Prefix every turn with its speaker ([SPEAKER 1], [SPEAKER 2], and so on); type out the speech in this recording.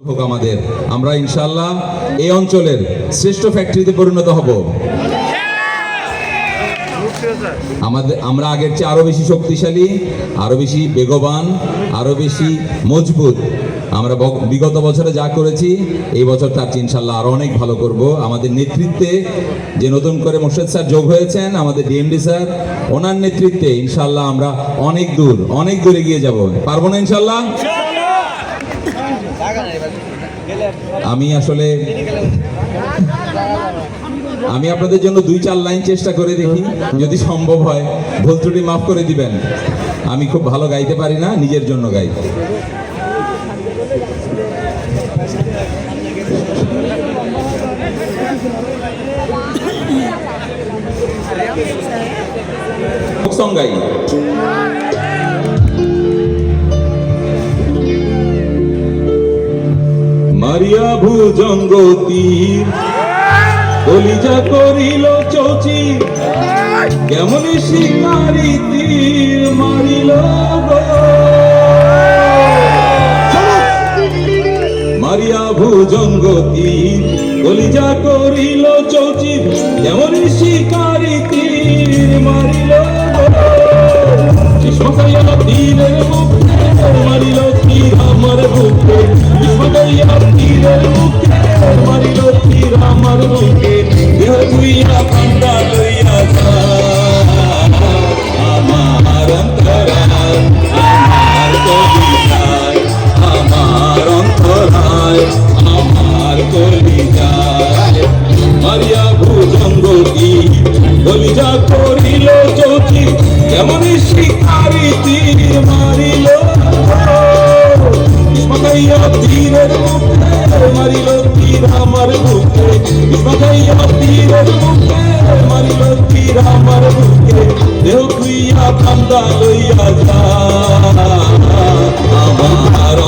[SPEAKER 1] হোক আমাদের, আমরা ইনশাআল্লাহ এই অঞ্চলের শ্রেষ্ঠ ফ্যাক্টরিতে পরিণত হব। আমরা আগের চেয়ে আরো বেশি শক্তিশালী, আরো বেশি বেগবান, আরো বেশি মজবুত। আমরা বিগত বছরে যা করেছি এই বছর তার চেয়ে ইনশাআল্লাহ আরো অনেক ভালো করব। আমাদের নেতৃত্বে যে নতুন করে মোর্শেদ স্যার যোগ হয়েছেন, আমাদের ডিএমডি স্যার, ওনার নেতৃত্বে ইনশাআল্লাহ আমরা অনেক দূর এগিয়ে যাব। পারবো না ইনশাআল্লাহ? আমি আপনাদের জন্য 2-4 লাইন চেষ্টা করে দেখি, যদি সম্ভব হয় ভুল ত্রুটি মাফ করে দিবেন। আমি খুব ভালো গাইতে পারি না, নিজের জন্য গাই। সং গাই। মারিয়া ভুজঙ্গ তীর কলিজা করিল চৌচি, কেমন শিকারি তীর মারিল গো। মারিয়া ভুজঙ্গ তীর কলিজা করিল চৌচি, কেমন শিকারি তীর মারিল গো। বিষ্মকাইয়া তীরের মুখে মারিল তীর আমার বুকে, বিষ্মকাইয়া তীরের মুখে মারিল তীর আমার বুকে। দেহ ধুইয়া পান্ডা লইয়া যায় আমার অন্তরায়, আমার কলিজায়, আমার অন্তরায়, আমার কলিজায়। মারিয়া ভুজঙ্গ তীর কলিজা করিল চৌচি, কেমন শিকারি তীর মারিল। বিষ্মকাইয়া তীরের মুখে মারিল তীর আমার বুকে, বিষ্মকাইয়া তীরের মুখে মারিল তীর আমার বুকে। দেহ ধুইয়া কান্দা লইয়া যায় আমার